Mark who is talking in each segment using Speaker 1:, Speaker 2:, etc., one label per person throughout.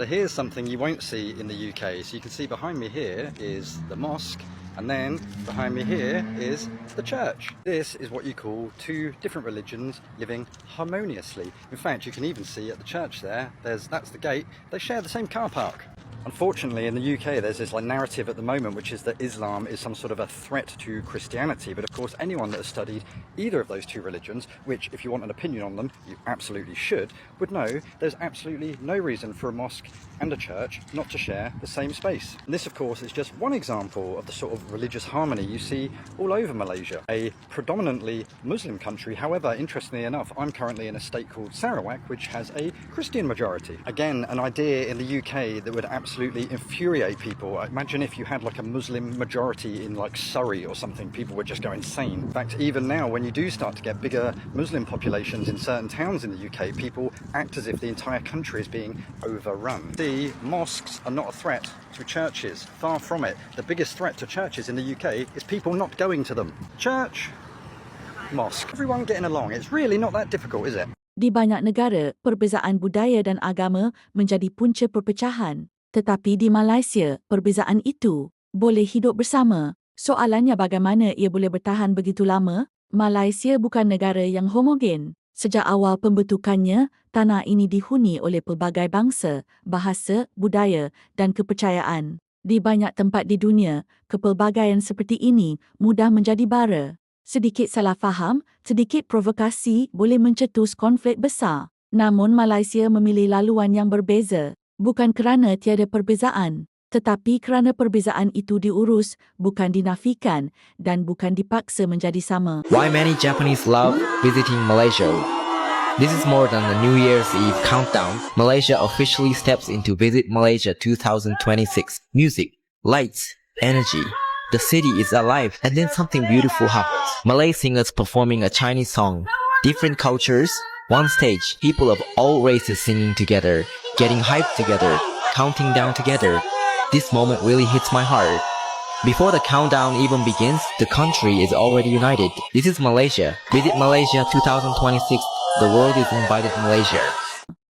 Speaker 1: So here's something you won't see in the UK. So you can see behind me here is the mosque, and then behind me here is the church. This is what you call two different religions living harmoniously. In fact, you can even see at the church there, that's the gate, they share the same car park. Unfortunately, in the UK, there's this narrative at the moment, which is that Islam is some sort of a threat to Christianity. But of course, anyone that has studied either of those two religions, which if you want an opinion on them, you absolutely should, would know there's absolutely no reason for a mosque and a church not to share the same space. And this, of course, is just one example of the sort of religious harmony you see all over Malaysia, a predominantly Muslim country. However, interestingly enough, I'm currently in a state called Sarawak, which has a Christian majority. Again, an idea in the UK that would absolutely infuriate people. Imagine if you had like a Muslim majority in like Surrey or something, people would just go insane. In fact, even now when you do start to get bigger Muslim populations in certain towns in the UK, people act as if the entire country is being overrun. The mosques are not a threat to churches, far from it. The biggest threat to churches in the UK is people not going to them. Church, mosque, everyone getting along. It's really not that difficult, is it?
Speaker 2: Di banyak negara, perbezaan budaya dan agama menjadi punca perpecahan. Tetapi di Malaysia, perbezaan itu boleh hidup bersama. Soalannya bagaimana ia boleh bertahan begitu lama? Malaysia bukan negara yang homogen. Sejak awal pembentukannya, tanah ini dihuni oleh pelbagai bangsa, bahasa, budaya dan kepercayaan. Di banyak tempat di dunia, kepelbagaian seperti ini mudah menjadi bara. Sedikit salah faham, sedikit provokasi boleh mencetus konflik besar. Namun Malaysia memilih laluan yang berbeza. Bukan kerana tiada perbezaan, tetapi kerana perbezaan itu diurus, bukan dinafikan dan bukan dipaksa menjadi sama.
Speaker 3: Why many Japanese love visiting Malaysia? This is more than the New Year's Eve countdown. Malaysia officially steps into Visit Malaysia 2026. Music, lights, energy. The city is alive, and then something beautiful happens. Malay singers performing a Chinese song. Different cultures, one stage, people of all races singing together, getting hyped together, counting down together. This moment really hits my heart. Before the countdown even begins, the country is already united. This is Malaysia. Visit Malaysia 2026. The world is invited Malaysia.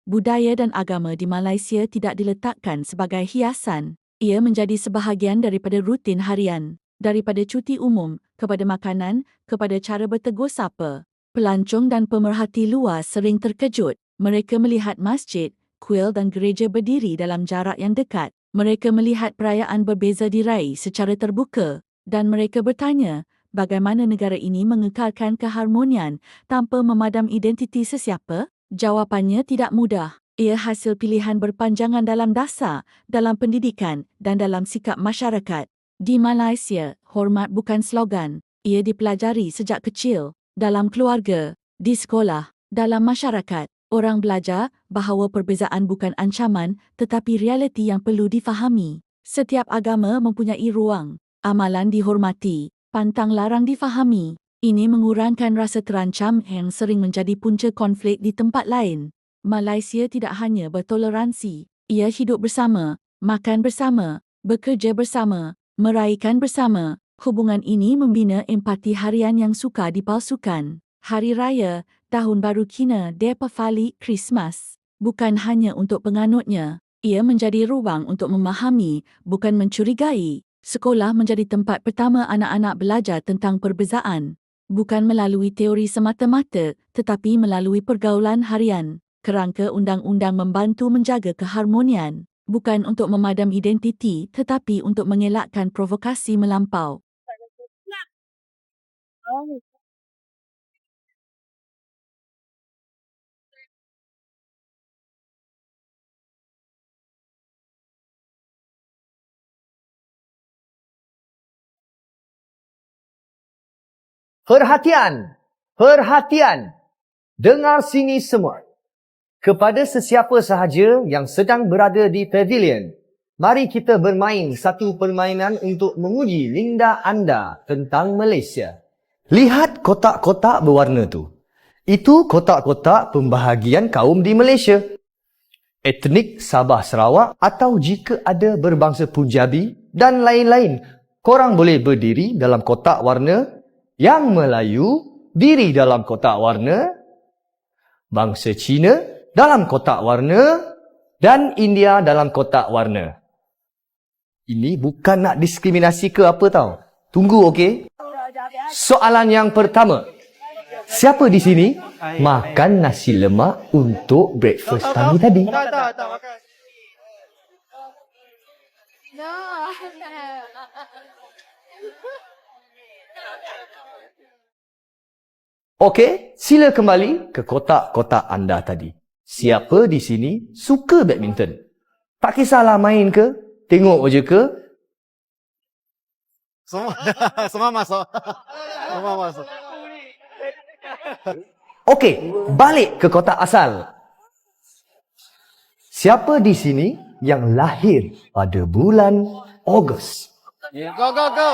Speaker 2: Budaya dan agama di Malaysia tidak diletakkan sebagai hiasan. Ia menjadi sebahagian daripada rutin harian. Daripada cuti umum, kepada makanan, kepada cara bertegur sapa. Pelancong dan pemerhati luar sering terkejut. Mereka melihat masjid, kuil dan gereja berdiri dalam jarak yang dekat. Mereka melihat perayaan berbeza diraih secara terbuka. Dan mereka bertanya, bagaimana negara ini mengekalkan keharmonian tanpa memadam identiti sesiapa? Jawapannya tidak mudah. Ia hasil pilihan berpanjangan dalam dasar, dalam pendidikan dan dalam sikap masyarakat. Di Malaysia, hormat bukan slogan. Ia dipelajari sejak kecil, dalam keluarga, di sekolah, dalam masyarakat. Orang belajar bahawa perbezaan bukan ancaman tetapi realiti yang perlu difahami. Setiap agama mempunyai ruang. Amalan dihormati, pantang larang difahami. Ini mengurangkan rasa terancam yang sering menjadi punca konflik di tempat lain. Malaysia tidak hanya bertoleransi, ia hidup bersama, makan bersama, bekerja bersama, meraihkan bersama. Hubungan ini membina empati harian yang suka dipalsukan. Hari Raya, Tahun Baru Cina, Deepavali, Christmas. Bukan hanya untuk penganutnya, ia menjadi ruang untuk memahami, bukan mencurigai. Sekolah menjadi tempat pertama anak-anak belajar tentang perbezaan. Bukan melalui teori semata-mata, tetapi melalui pergaulan harian. Kerangka undang-undang membantu menjaga keharmonian, bukan untuk memadam identiti tetapi untuk mengelakkan provokasi melampau.
Speaker 4: Perhatian! Perhatian! Dengar sini semua. Kepada sesiapa sahaja yang sedang berada di pavilion, mari kita bermain satu permainan untuk menguji minda anda tentang Malaysia. Lihat kotak-kotak berwarna tu. Itu kotak-kotak pembahagian kaum di Malaysia. Etnik Sabah Sarawak atau jika ada berbangsa Punjabi dan lain-lain. Korang boleh berdiri dalam kotak warna. Yang Melayu diri dalam kotak warna. Bangsa Cina dalam kotak warna. dan India dalam kotak warna. Ini bukan nak diskriminasi ke apa tau. Tunggu, okey? Soalan yang pertama. Siapa di sini makan nasi lemak untuk breakfast pagi tadi? Okey, sila kembali ke kotak-kotak anda tadi. Siapa di sini suka badminton? Tak kisahlah main ke, tengok je ke?
Speaker 5: Semua masuk. Semua masuk.
Speaker 4: Okey, balik ke kotak asal. Siapa di sini yang lahir pada bulan Ogos?
Speaker 5: Go, go, go.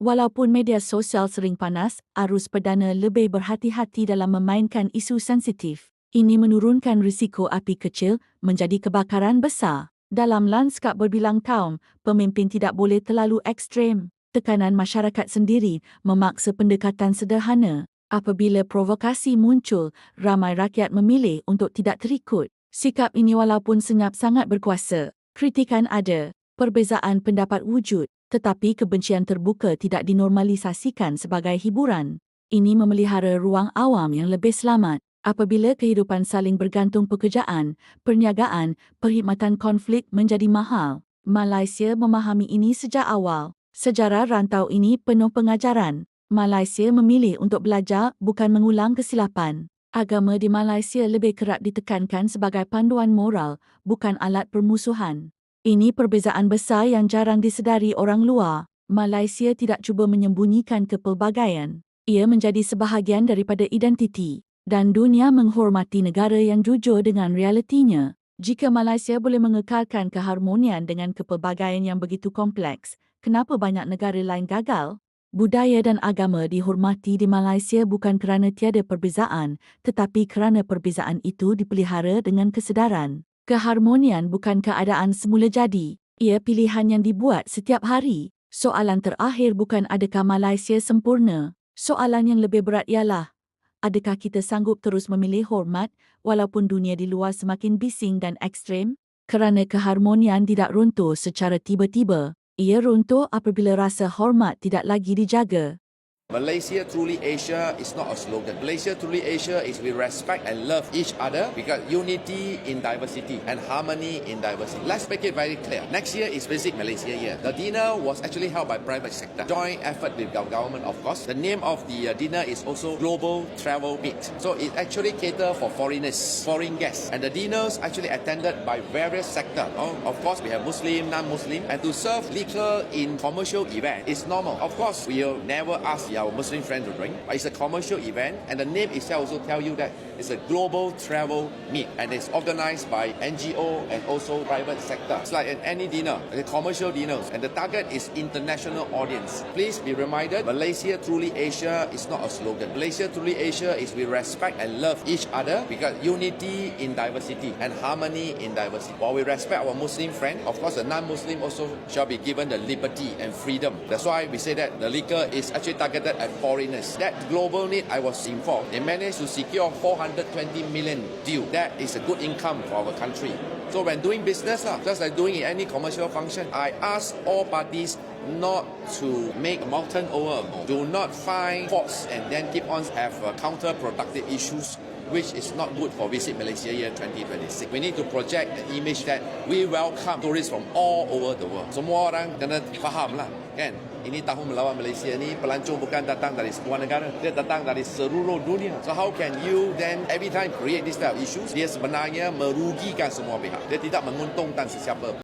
Speaker 2: Walaupun media sosial sering panas, arus perdana lebih berhati-hati dalam memainkan isu sensitif. Ini menurunkan risiko api kecil menjadi kebakaran besar. Dalam lanskap berbilang kaum, pemimpin tidak boleh terlalu ekstrem. Tekanan masyarakat sendiri memaksa pendekatan sederhana. Apabila provokasi muncul, ramai rakyat memilih untuk tidak terikut. Sikap ini walaupun senyap sangat berkuasa. Kritikan ada, perbezaan pendapat wujud, tetapi kebencian terbuka tidak dinormalisasikan sebagai hiburan. Ini memelihara ruang awam yang lebih selamat. Apabila kehidupan saling bergantung pekerjaan, perniagaan, perkhidmatan konflik menjadi mahal. Malaysia memahami ini sejak awal. Sejarah rantau ini penuh pengajaran. Malaysia memilih untuk belajar bukan mengulang kesilapan. Agama di Malaysia lebih kerap ditekankan sebagai panduan moral, bukan alat permusuhan. Ini perbezaan besar yang jarang disedari orang luar. Malaysia tidak cuba menyembunyikan kepelbagaian. Ia menjadi sebahagian daripada identiti. Dan dunia menghormati negara yang jujur dengan realitinya. Jika Malaysia boleh mengekalkan keharmonian dengan kepelbagaian yang begitu kompleks, kenapa banyak negara lain gagal? Budaya dan agama dihormati di Malaysia bukan kerana tiada perbezaan, tetapi kerana perbezaan itu dipelihara dengan kesedaran. Keharmonian bukan keadaan semula jadi. Ia pilihan yang dibuat setiap hari. Soalan terakhir bukan adakah Malaysia sempurna. Soalan yang lebih berat ialah, adakah kita sanggup terus memilih hormat walaupun dunia di luar semakin bising dan ekstrem? Kerana keharmonian tidak runtuh secara tiba-tiba. Ia runtuh apabila rasa hormat tidak lagi dijaga.
Speaker 6: Malaysia Truly Asia is not a slogan. Malaysia Truly Asia is we respect and love each other because unity in diversity and harmony in diversity. Let's make it very clear. Next year is Visit Malaysia year. The dinner was actually held by private sector. Joint effort with our government, of course. The name of the dinner is also Global Travel Meet. So it actually cater for foreigners, foreign guests. And the dinners actually attended by various sectors. Of course, we have Muslim, non-Muslim. And to serve liquor in commercial event is normal. Of course, we will never ask our Muslim friends to drink, but it's a commercial event, and the name itself also tell you that it's a global travel meet, and it's organized by NGO and also private sector. It's like any dinner, a commercial dinners, and the target is international audience. Please be reminded, Malaysia Truly Asia is not a slogan. Malaysia Truly Asia is we respect and love each other because unity in diversity and harmony in diversity. While we respect our Muslim friend, of course the non-Muslim also shall be given the liberty and freedom. That's why we say that the liquor is actually targeted at foreigners. That global need, I was informed, they managed to secure 420 million deal. That is a good income for our country. So when doing business, just like doing in any commercial function, I ask all parties not to make a mountain over a mole. Do not find faults and then keep on have counterproductive issues, which is not good for Visit Malaysia year 2026. We need to project the image that we welcome tourists from all over the world. Semua orang kena faham lah, kan? Ini tahun melawan Malaysia ni, pelancong bukan datang dari sebuah negara, dia datang dari seluruh dunia. So how can you then every time create this type of issues? Dia sebenarnya merugikan semua pihak. Dia tidak menguntungkan sesiapa.